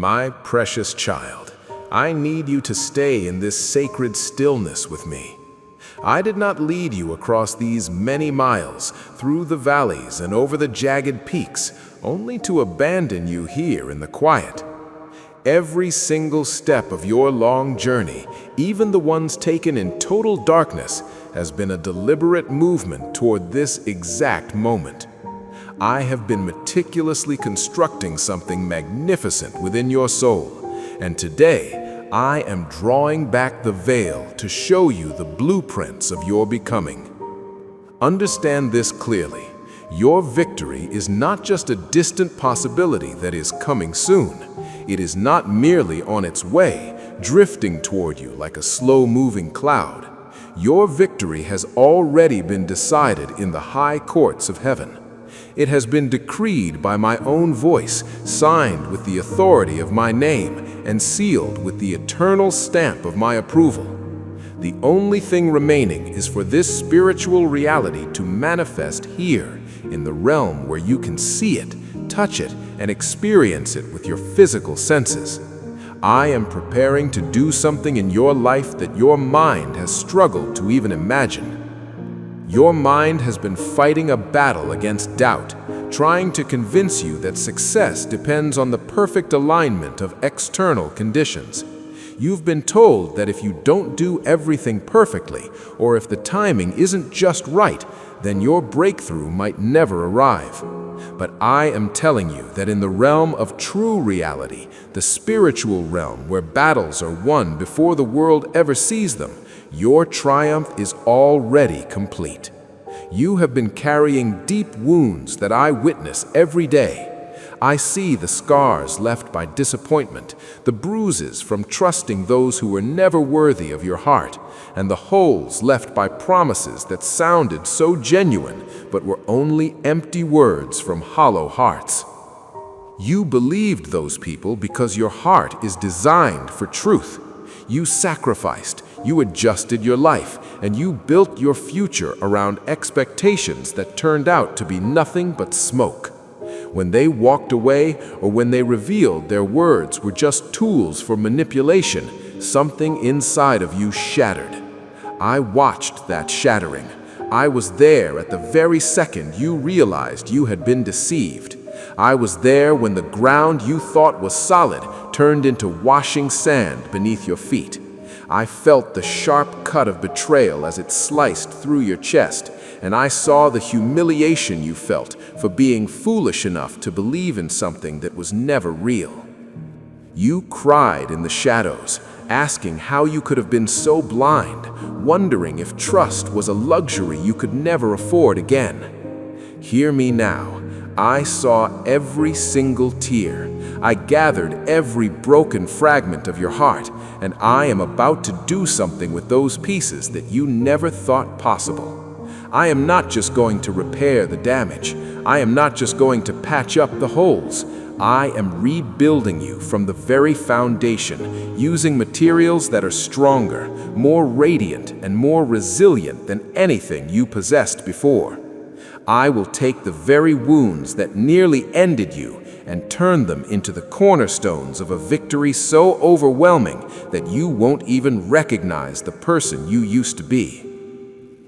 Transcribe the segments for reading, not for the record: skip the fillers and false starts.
My precious child, I need you to stay in this sacred stillness with me. I did not lead you across these many miles, through the valleys and over the jagged peaks, only to abandon you here in the quiet. Every single step of your long journey, even the ones taken in total darkness, has been a deliberate movement toward this exact moment. I have been meticulously constructing something magnificent within your soul, and today I am drawing back the veil to show you the blueprints of your becoming. Understand this clearly. Your victory is not just a distant possibility that is coming soon. It is not merely on its way, drifting toward you like a slow-moving cloud. Your victory has already been decided in the high courts of heaven. It has been decreed by my own voice, signed with the authority of my name, and sealed with the eternal stamp of my approval. The only thing remaining is for this spiritual reality to manifest here, in the realm where you can see it, touch it, and experience it with your physical senses. I am preparing to do something in your life that your mind has struggled to even imagine. Your mind has been fighting a battle against doubt, trying to convince you that success depends on the perfect alignment of external conditions. You've been told that if you don't do everything perfectly, or if the timing isn't just right, then your breakthrough might never arrive. But I am telling you that in the realm of true reality, the spiritual realm where battles are won before the world ever sees them, your triumph is already complete. You have been carrying deep wounds that I witness every day. I see the scars left by disappointment, the bruises from trusting those who were never worthy of your heart, and the holes left by promises that sounded so genuine but were only empty words from hollow hearts. You believed those people because your heart is designed for truth. You sacrificed, you adjusted your life, and you built your future around expectations that turned out to be nothing but smoke. When they walked away, or when they revealed their words were just tools for manipulation, something inside of you shattered. I watched that shattering. I was there at the very second you realized you had been deceived. I was there when the ground you thought was solid turned into washing sand beneath your feet. I felt the sharp cut of betrayal as it sliced through your chest, and I saw the humiliation you felt for being foolish enough to believe in something that was never real. You cried in the shadows, asking how you could have been so blind, wondering if trust was a luxury you could never afford again. Hear me now. I saw every single tear. I gathered every broken fragment of your heart, and I am about to do something with those pieces that you never thought possible. I am not just going to repair the damage. I am not just going to patch up the holes. I am rebuilding you from the very foundation, using materials that are stronger, more radiant, and more resilient than anything you possessed before. I will take the very wounds that nearly ended you and turn them into the cornerstones of a victory so overwhelming that you won't even recognize the person you used to be.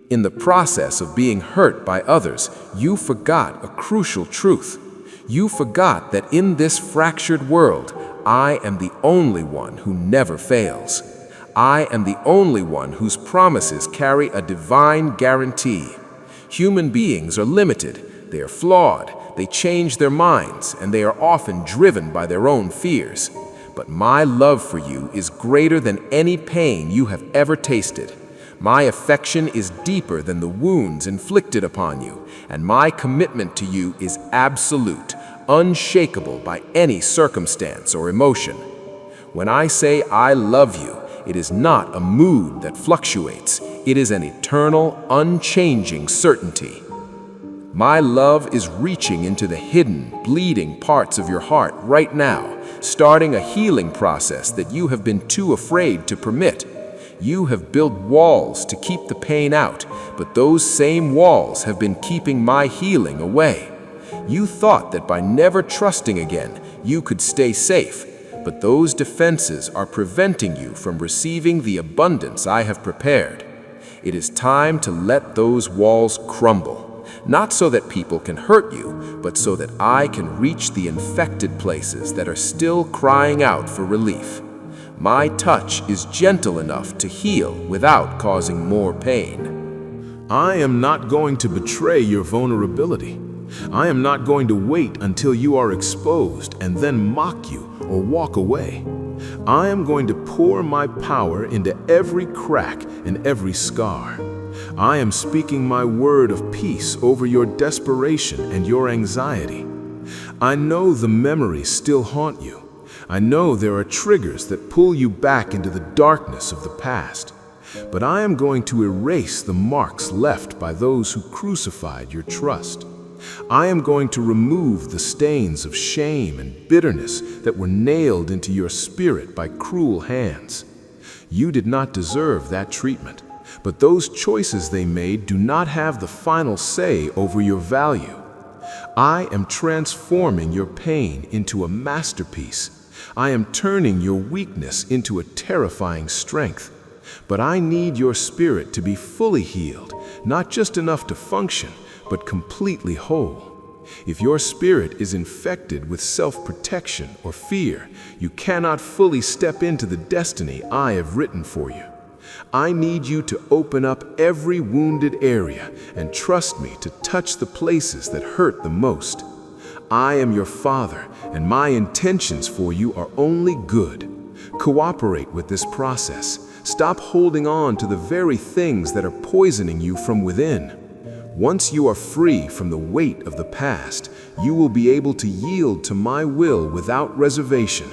In the process of being hurt by others, you forgot a crucial truth. You forgot that in this fractured world, I am the only one who never fails. I am the only one whose promises carry a divine guarantee. Human beings are limited, they are flawed, they change their minds, and they are often driven by their own fears. But my love for you is greater than any pain you have ever tasted. My affection is deeper than the wounds inflicted upon you, and my commitment to you is absolute, unshakable by any circumstance or emotion. When I say I love you, it is not a mood that fluctuates. It is an eternal, unchanging certainty. My love is reaching into the hidden, bleeding parts of your heart right now, starting a healing process that you have been too afraid to permit. You have built walls to keep the pain out, but those same walls have been keeping my healing away. You thought that by never trusting again, you could stay safe, but those defenses are preventing you from receiving the abundance I have prepared. It is time to let those walls crumble, not so that people can hurt you, but so that I can reach the infected places that are still crying out for relief. My touch is gentle enough to heal without causing more pain. I am not going to betray your vulnerability. I am not going to wait until you are exposed and then mock you or walk away. I am going to pour my power into every crack and every scar. I am speaking my word of peace over your desperation and your anxiety. I know the memories still haunt you. I know there are triggers that pull you back into the darkness of the past. But I am going to erase the marks left by those who crucified your trust. I am going to remove the stains of shame and bitterness that were nailed into your spirit by cruel hands. You did not deserve that treatment, but those choices they made do not have the final say over your value. I am transforming your pain into a masterpiece. I am turning your weakness into a terrifying strength. But I need your spirit to be fully healed, not just enough to function, but completely whole. If your spirit is infected with self-protection or fear, you cannot fully step into the destiny I have written for you. I need you to open up every wounded area and trust me to touch the places that hurt the most. I am your Father, and my intentions for you are only good. Cooperate with this process. Stop holding on to the very things that are poisoning you from within. Once you are free from the weight of the past, you will be able to yield to my will without reservation.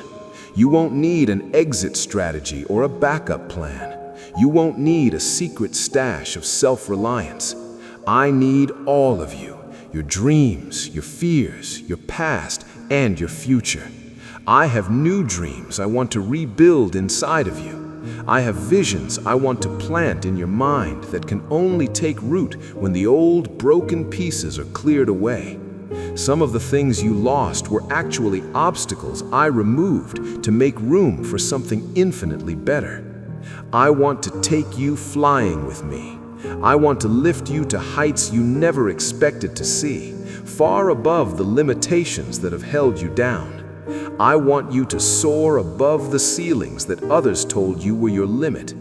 You won't need an exit strategy or a backup plan. You won't need a secret stash of self-reliance. I need all of you, your dreams, your fears, your past, and your future. I have new dreams I want to rebuild inside of you. I have visions I want to plant in your mind that can only take root when the old broken pieces are cleared away. Some of the things you lost were actually obstacles I removed to make room for something infinitely better. I want to take you flying with me. I want to lift you to heights you never expected to see, far above the limitations that have held you down. I want you to soar above the ceilings that others told you were your limit.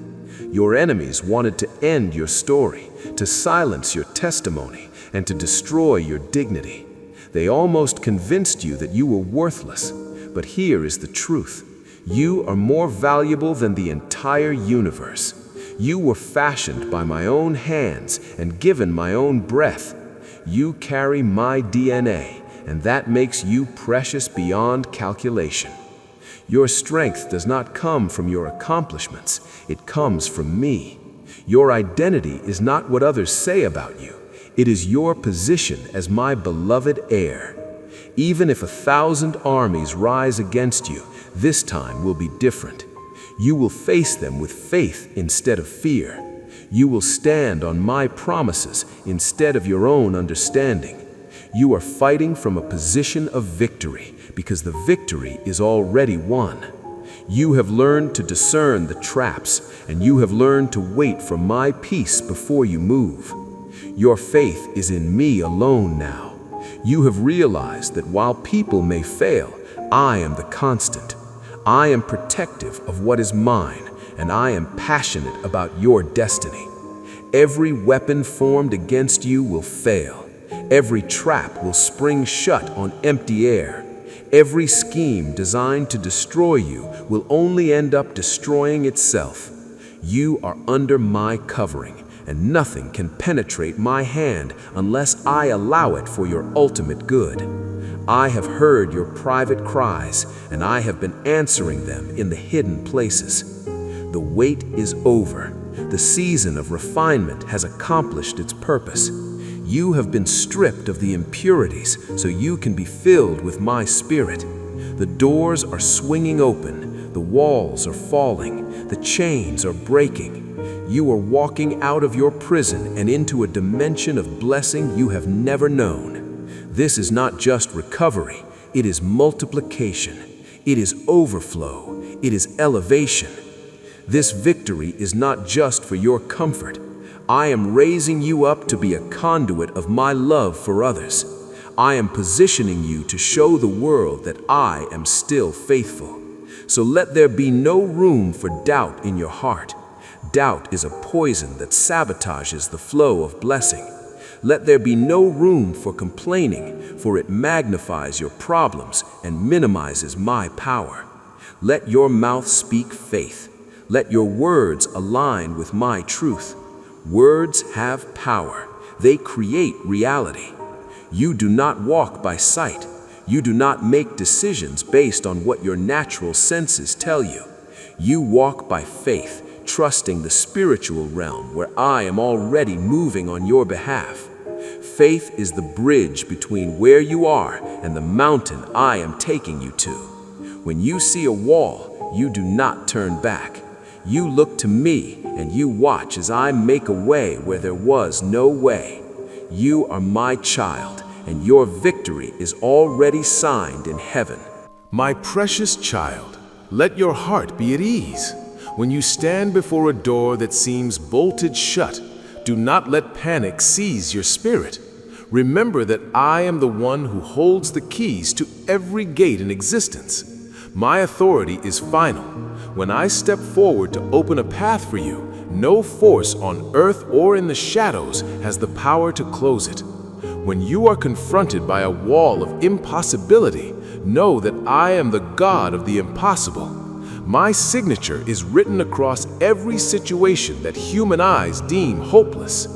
Your enemies wanted to end your story, to silence your testimony, and to destroy your dignity. They almost convinced you that you were worthless. But here is the truth. You are more valuable than the entire universe. You were fashioned by my own hands and given my own breath. You carry my DNA, and that makes you precious beyond calculation. Your strength does not come from your accomplishments, it comes from me. Your identity is not what others say about you, it is your position as my beloved heir. Even if 1,000 armies rise against you, this time will be different. You will face them with faith instead of fear. You will stand on my promises instead of your own understanding. You are fighting from a position of victory because the victory is already won. You have learned to discern the traps, and you have learned to wait for my peace before you move. Your faith is in me alone now. You have realized that while people may fail, I am the constant. I am protective of what is mine, and I am passionate about your destiny. Every weapon formed against you will fail. Every trap will spring shut on empty air. Every scheme designed to destroy you will only end up destroying itself. You are under my covering, and nothing can penetrate my hand unless I allow it for your ultimate good. I have heard your private cries, and I have been answering them in the hidden places. The wait is over. The season of refinement has accomplished its purpose. You have been stripped of the impurities so you can be filled with my spirit. The doors are swinging open, the walls are falling, the chains are breaking. You are walking out of your prison and into a dimension of blessing you have never known. This is not just recovery, it is multiplication. It is overflow. It is elevation. This victory is not just for your comfort. I am raising you up to be a conduit of my love for others. I am positioning you to show the world that I am still faithful. So let there be no room for doubt in your heart. Doubt is a poison that sabotages the flow of blessing. Let there be no room for complaining, for it magnifies your problems and minimizes my power. Let your mouth speak faith. Let your words align with my truth. Words have power. They create reality. You do not walk by sight. You do not make decisions based on what your natural senses tell you. You walk by faith, trusting the spiritual realm where I am already moving on your behalf. Faith is the bridge between where you are and the mountain I am taking you to. When you see a wall, you do not turn back. You look to me and you watch as I make a way where there was no way. You are my child, and your victory is already signed in heaven. My precious child, let your heart be at ease. When you stand before a door that seems bolted shut, do not let panic seize your spirit. Remember that I am the one who holds the keys to every gate in existence. My authority is final. When I step forward to open a path for you, no force on earth or in the shadows has the power to close it. When you are confronted by a wall of impossibility, know that I am the God of the impossible. My signature is written across every situation that human eyes deem hopeless.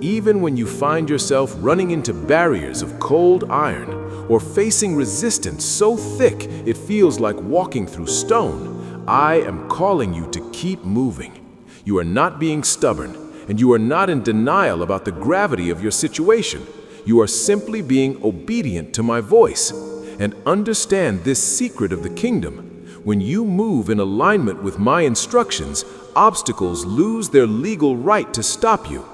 Even when you find yourself running into barriers of cold iron or facing resistance so thick it feels like walking through stone, I am calling you to keep moving. You are not being stubborn, and you are not in denial about the gravity of your situation. You are simply being obedient to my voice. And understand this secret of the kingdom. When you move in alignment with my instructions, obstacles lose their legal right to stop you.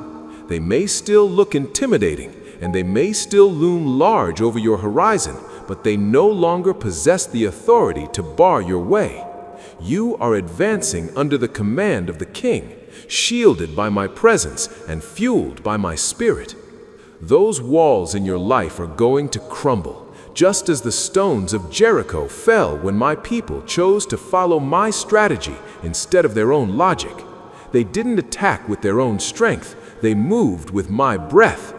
They may still look intimidating, and they may still loom large over your horizon, but they no longer possess the authority to bar your way. You are advancing under the command of the King, shielded by my presence and fueled by my spirit. Those walls in your life are going to crumble, just as the stones of Jericho fell when my people chose to follow my strategy instead of their own logic. They didn't attack with their own strength, they moved with my breath.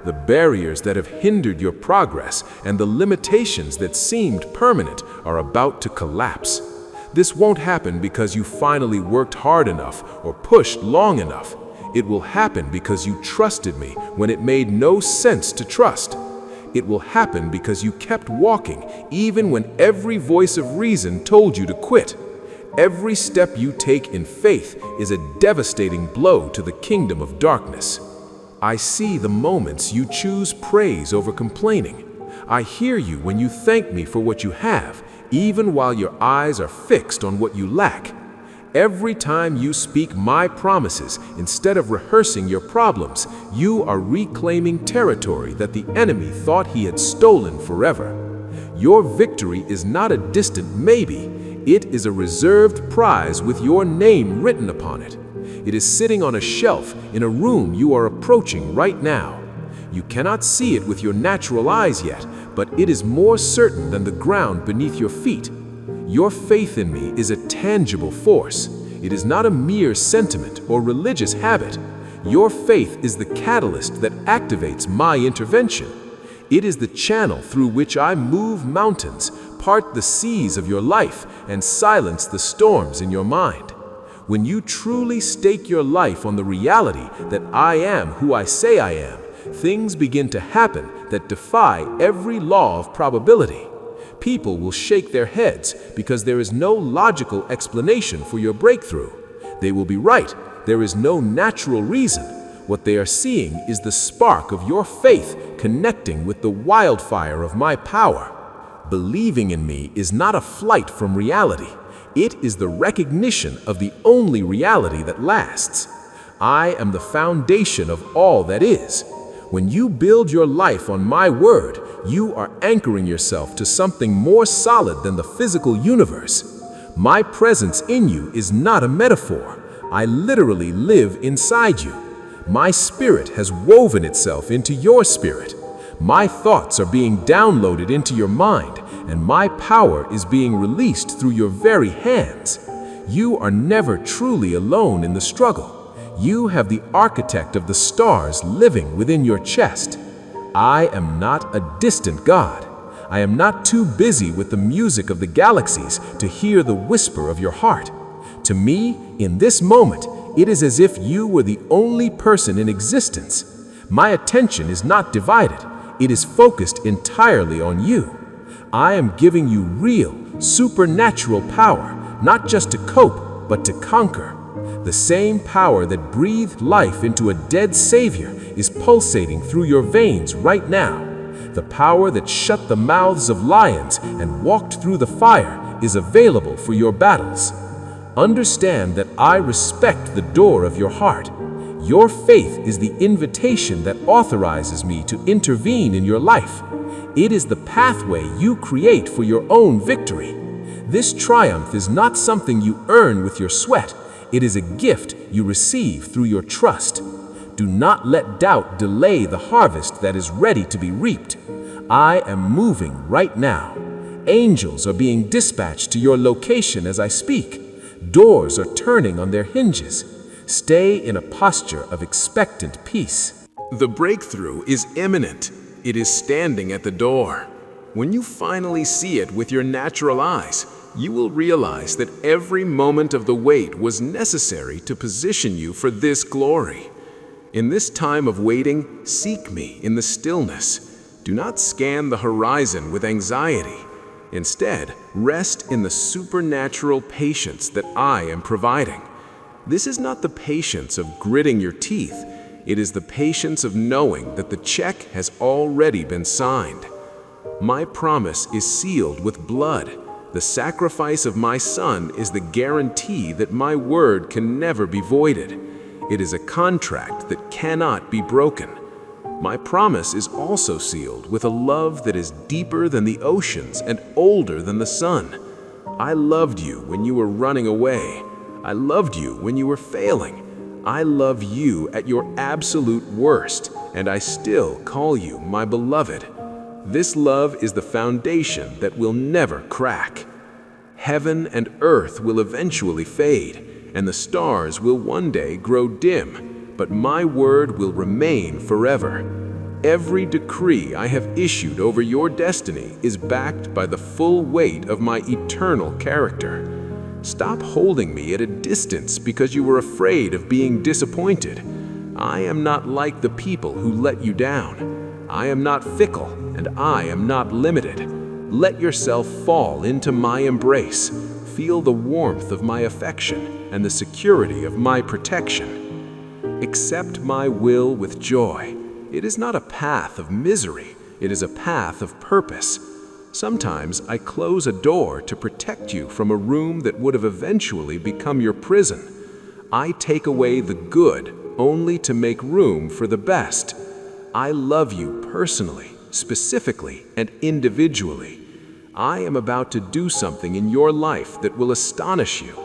The barriers that have hindered your progress and the limitations that seemed permanent are about to collapse. This won't happen because you finally worked hard enough or pushed long enough. It will happen because you trusted me when it made no sense to trust. It will happen because you kept walking even when every voice of reason told you to quit. Every step you take in faith is a devastating blow to the kingdom of darkness. I see the moments you choose praise over complaining. I hear you when you thank me for what you have, even while your eyes are fixed on what you lack. Every time you speak my promises instead of rehearsing your problems, you are reclaiming territory that the enemy thought he had stolen forever. Your victory is not a distant maybe. It is a reserved prize with your name written upon it. It is sitting on a shelf in a room you are approaching right now. You cannot see it with your natural eyes yet, but it is more certain than the ground beneath your feet. Your faith in me is a tangible force. It is not a mere sentiment or religious habit. Your faith is the catalyst that activates my intervention. It is the channel through which I move mountains, part the seas of your life, and silence the storms in your mind. When you truly stake your life on the reality that I am who I say I am, things begin to happen that defy every law of probability. People will shake their heads because there is no logical explanation for your breakthrough. They will be right. There is no natural reason. What they are seeing is the spark of your faith connecting with the wildfire of my power. Believing in me is not a flight from reality. It is the recognition of the only reality that lasts. I am the foundation of all that is. When you build your life on my word, you are anchoring yourself to something more solid than the physical universe. My presence in you is not a metaphor. I literally live inside you. My spirit has woven itself into your spirit. My thoughts are being downloaded into your mind, and my power is being released through your very hands. You are never truly alone in the struggle. You have the architect of the stars living within your chest. I am not a distant God. I am not too busy with the music of the galaxies to hear the whisper of your heart. To me, in this moment, it is as if you were the only person in existence. My attention is not divided. It is focused entirely on you. I am giving you real, supernatural power, not just to cope, but to conquer. The same power that breathed life into a dead Savior is pulsating through your veins right now. The power that shut the mouths of lions and walked through the fire is available for your battles. Understand that I respect the door of your heart. Your faith is the invitation that authorizes me to intervene in your life. It is the pathway you create for your own victory. This triumph is not something you earn with your sweat. It is a gift you receive through your trust. Do not let doubt delay the harvest that is ready to be reaped. I am moving right now. Angels are being dispatched to your location as I speak. Doors are turning on their hinges. Stay in a posture of expectant peace. The breakthrough is imminent. It is standing at the door. When you finally see it with your natural eyes, you will realize that every moment of the wait was necessary to position you for this glory. In this time of waiting, seek me in the stillness. Do not scan the horizon with anxiety. Instead, rest in the supernatural patience that I am providing. This is not the patience of gritting your teeth. It is the patience of knowing that the check has already been signed. My promise is sealed with blood. The sacrifice of my Son is the guarantee that my word can never be voided. It is a contract that cannot be broken. My promise is also sealed with a love that is deeper than the oceans and older than the sun. I loved you when you were running away. I loved you when you were failing. I love you at your absolute worst, and I still call you my beloved. This love is the foundation that will never crack. Heaven and earth will eventually fade, and the stars will one day grow dim, but my word will remain forever. Every decree I have issued over your destiny is backed by the full weight of my eternal character. Stop holding me at a distance because you were afraid of being disappointed. I am not like the people who let you down. I am not fickle, and I am not limited. Let yourself fall into my embrace. Feel the warmth of my affection and the security of my protection. Accept my will with joy. It is not a path of misery. It is a path of purpose. Sometimes I close a door to protect you from a room that would have eventually become your prison. I take away the good only to make room for the best. I love you personally, specifically, and individually. I am about to do something in your life that will astonish you.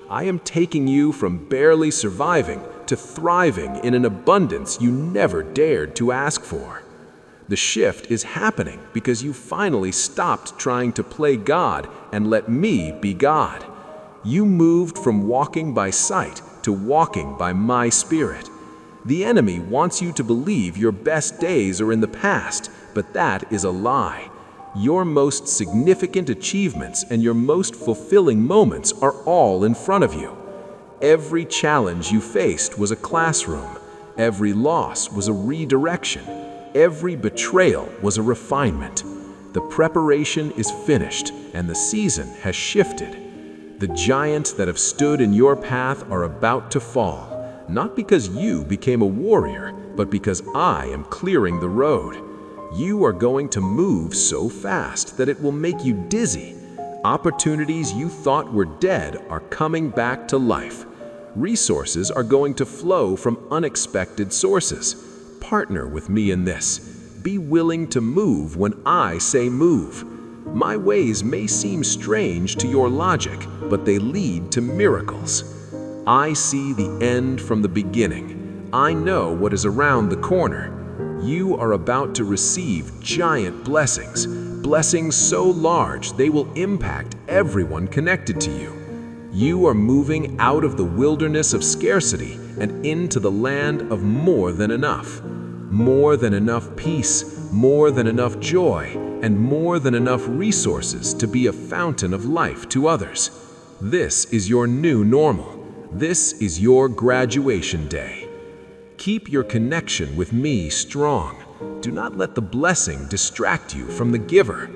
I am taking you from barely surviving to thriving in an abundance you never dared to ask for. The shift is happening because you finally stopped trying to play God and let me be God. You moved from walking by sight to walking by my spirit. The enemy wants you to believe your best days are in the past, but that is a lie. Your most significant achievements and your most fulfilling moments are all in front of you. Every challenge you faced was a classroom. Every loss was a redirection. Every betrayal was a refinement. The preparation is finished and the season has shifted. The giants that have stood in your path are about to fall, not because you became a warrior, but because I am clearing the road. You are going to move so fast that it will make you dizzy. Opportunities you thought were dead are coming back to life. Resources are going to flow from unexpected sources. partner with me in this. Be willing to move when I say move. My ways may seem strange to your logic, but they lead to miracles. I see the end from the beginning. I know what is around the corner. You are about to receive giant blessings, blessings so large they will impact everyone connected to you. You are moving out of the wilderness of scarcity and into the land of more than enough. More than enough peace, more than enough joy, and more than enough resources to be a fountain of life to others. This is your new normal. This is your graduation day. Keep your connection with me strong. Do not let the blessing distract you from the giver.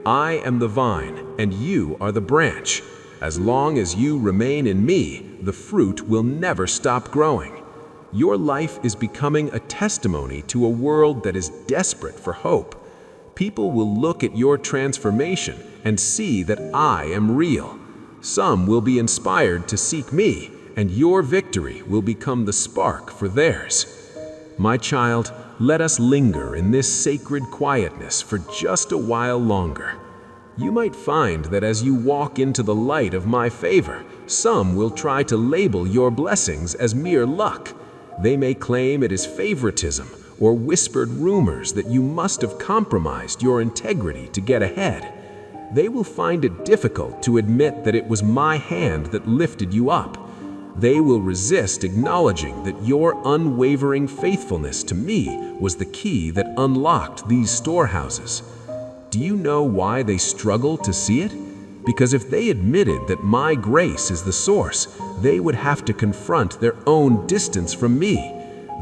I am the vine, and you are the branch. As long as you remain in me, the fruit will never stop growing. Your life is becoming a testimony to a world that is desperate for hope. People will look at your transformation and see that I am real. Some will be inspired to seek me, and your victory will become the spark for theirs. My child, let us linger in this sacred quietness for just a while longer. You might find that as you walk into the light of my favor, some will try to label your blessings as mere luck. They may claim it is favoritism or whispered rumors that you must have compromised your integrity to get ahead. They will find it difficult to admit that it was my hand that lifted you up. They will resist acknowledging that your unwavering faithfulness to me was the key that unlocked these storehouses. Do you know why they struggle to see it? Because if they admitted that my grace is the source, they would have to confront their own distance from me.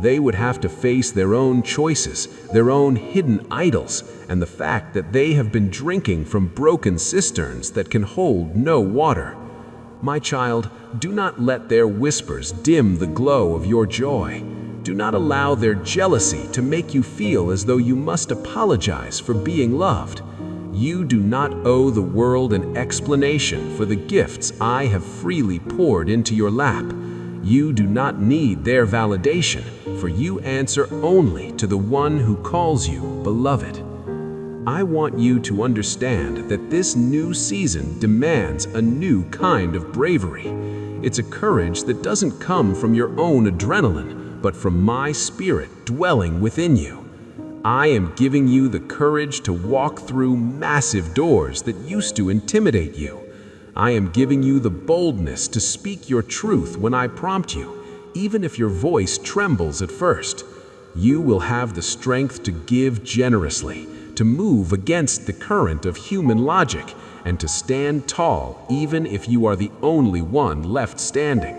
They would have to face their own choices, their own hidden idols, and the fact that they have been drinking from broken cisterns that can hold no water. My child, do not let their whispers dim the glow of your joy. Do not allow their jealousy to make you feel as though you must apologize for being loved. You do not owe the world an explanation for the gifts I have freely poured into your lap. You do not need their validation, for you answer only to the one who calls you beloved. I want you to understand that this new season demands a new kind of bravery. It's a courage that doesn't come from your own adrenaline, but from my spirit dwelling within you. I am giving you the courage to walk through massive doors that used to intimidate you. I am giving you the boldness to speak your truth when I prompt you, even if your voice trembles at first. You will have the strength to give generously, to move against the current of human logic, and to stand tall even if you are the only one left standing.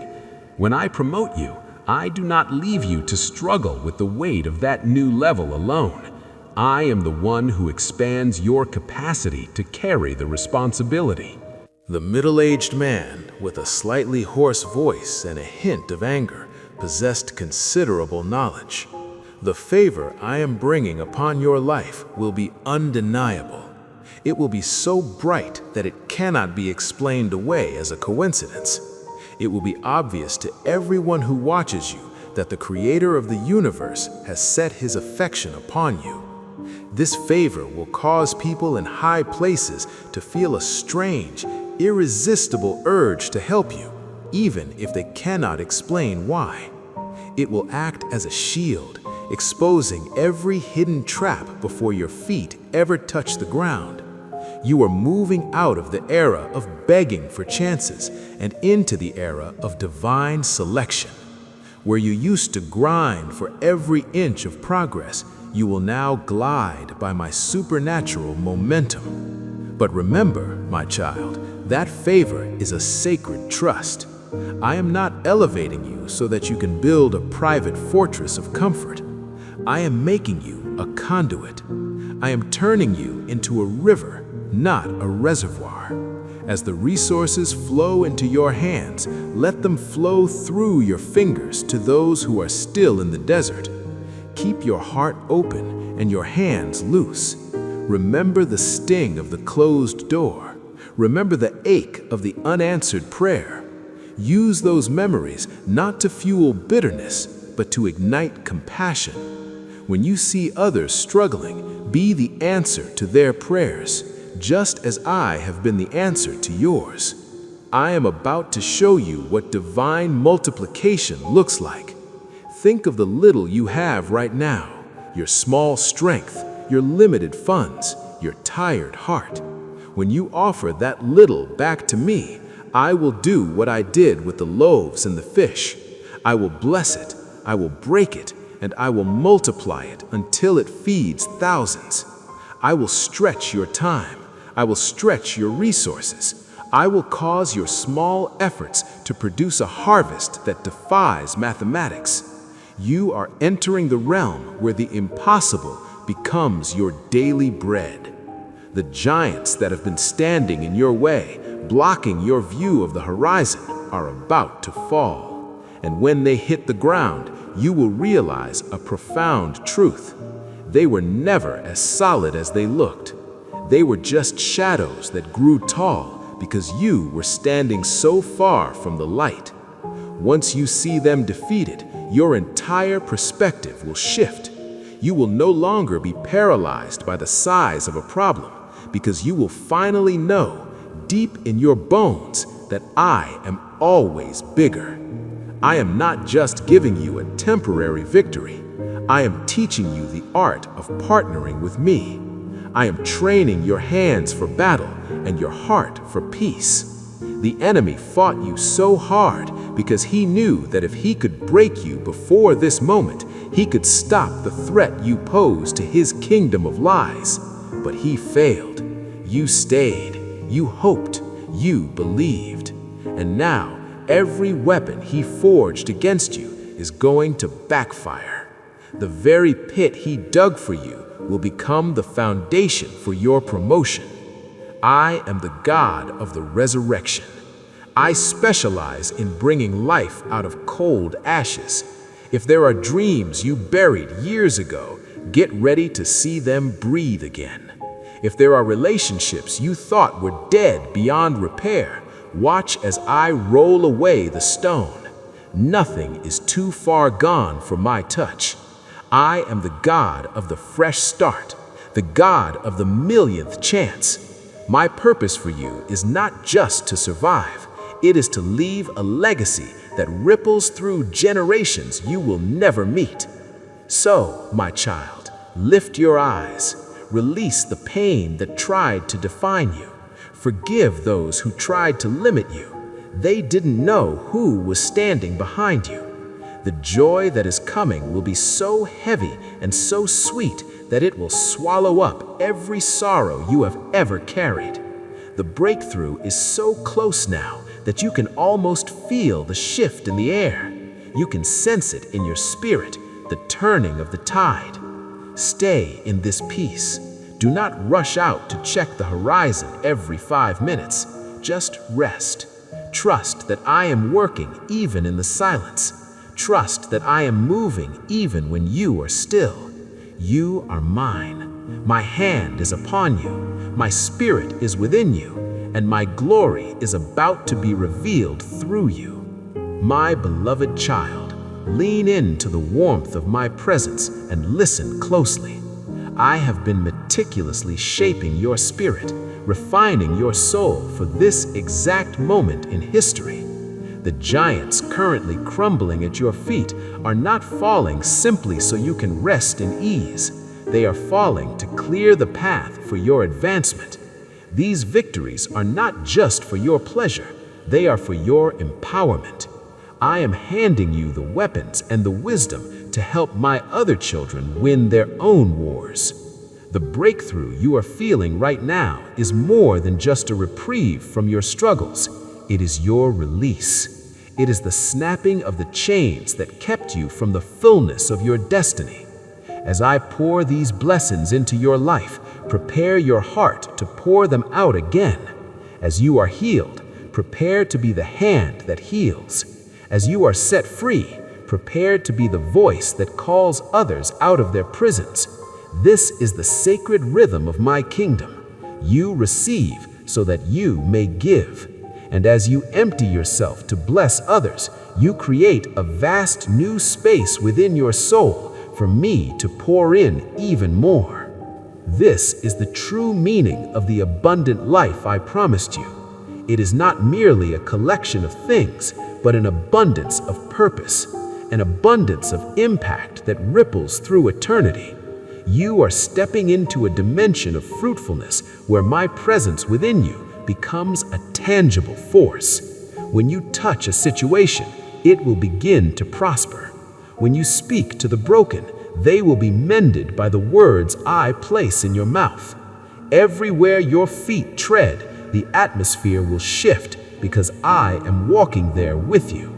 When I promote you, I do not leave you to struggle with the weight of that new level alone. I am the one who expands your capacity to carry the responsibility. The middle-aged man, with a slightly hoarse voice and a hint of anger, possessed considerable knowledge. The favor I am bringing upon your life will be undeniable. It will be so bright that it cannot be explained away as a coincidence. It will be obvious to everyone who watches you that the Creator of the universe has set His affection upon you. This favor will cause people in high places to feel a strange, irresistible urge to help you, even if they cannot explain why. It will act as a shield, exposing every hidden trap before your feet ever touch the ground. You are moving out of the era of begging for chances and into the era of divine selection. Where you used to grind for every inch of progress, you will now glide by my supernatural momentum. But remember, my child, that favor is a sacred trust. I am not elevating you so that you can build a private fortress of comfort. I am making you a conduit. I am turning you into a river, not a reservoir. As the resources flow into your hands, let them flow through your fingers to those who are still in the desert. Keep your heart open and your hands loose. Remember the sting of the closed door. Remember the ache of the unanswered prayer. Use those memories not to fuel bitterness, but to ignite compassion. When you see others struggling, be the answer to their prayers, just as I have been the answer to yours. I am about to show you what divine multiplication looks like. Think of the little you have right now, your small strength, your limited funds, your tired heart. When you offer that little back to me, I will do what I did with the loaves and the fish. I will bless it, I will break it, and I will multiply it until it feeds thousands. I will stretch your time. I will stretch your resources. I will cause your small efforts to produce a harvest that defies mathematics. You are entering the realm where the impossible becomes your daily bread. The giants that have been standing in your way, blocking your view of the horizon, are about to fall. And when they hit the ground, you will realize a profound truth. They were never as solid as they looked. They were just shadows that grew tall because you were standing so far from the light. Once you see them defeated, your entire perspective will shift. You will no longer be paralyzed by the size of a problem because you will finally know, deep in your bones, that I am always bigger. I am not just giving you a temporary victory. I am teaching you the art of partnering with me. I am training your hands for battle and your heart for peace. The enemy fought you so hard because he knew that if he could break you before this moment, he could stop the threat you pose to his kingdom of lies. But he failed. You stayed. You hoped. You believed. And now, every weapon he forged against you is going to backfire. The very pit he dug for you will become the foundation for your promotion. I am the God of the resurrection. I specialize in bringing life out of cold ashes. If there are dreams you buried years ago, get ready to see them breathe again. If there are relationships you thought were dead beyond repair, watch as I roll away the stone. Nothing is too far gone for my touch. I am the God of the fresh start, the God of the millionth chance. My purpose for you is not just to survive. It is to leave a legacy that ripples through generations you will never meet. So, my child, lift your eyes. Release the pain that tried to define you. Forgive those who tried to limit you. They didn't know who was standing behind you. The joy that is coming will be so heavy and so sweet that it will swallow up every sorrow you have ever carried. The breakthrough is so close now that you can almost feel the shift in the air. You can sense it in your spirit, the turning of the tide. Stay in this peace. Do not rush out to check the horizon every 5 minutes. Just rest. Trust that I am working even in the silence. Trust that I am moving even when you are still. You are mine. My hand is upon you. My spirit is within you, and my glory is about to be revealed through you. My beloved child, lean into the warmth of my presence and listen closely. I have been meticulously shaping your spirit, refining your soul for this exact moment in history. The giants currently crumbling at your feet are not falling simply so you can rest in ease. They are falling to clear the path for your advancement. These victories are not just for your pleasure, they are for your empowerment. I am handing you the weapons and the wisdom to help my other children win their own wars. The breakthrough you are feeling right now is more than just a reprieve from your struggles. It is your release. It is the snapping of the chains that kept you from the fullness of your destiny. As I pour these blessings into your life, prepare your heart to pour them out again. As you are healed, prepare to be the hand that heals. As you are set free, prepare to be the voice that calls others out of their prisons. This is the sacred rhythm of my kingdom. You receive so that you may give. And as you empty yourself to bless others, you create a vast new space within your soul for me to pour in even more. This is the true meaning of the abundant life I promised you. It is not merely a collection of things, but an abundance of purpose, an abundance of impact that ripples through eternity. You are stepping into a dimension of fruitfulness where my presence within you becomes a tangible force. When you touch a situation, it will begin to prosper. When you speak to the broken, they will be mended by the words I place in your mouth. Everywhere your feet tread, the atmosphere will shift because I am walking there with you.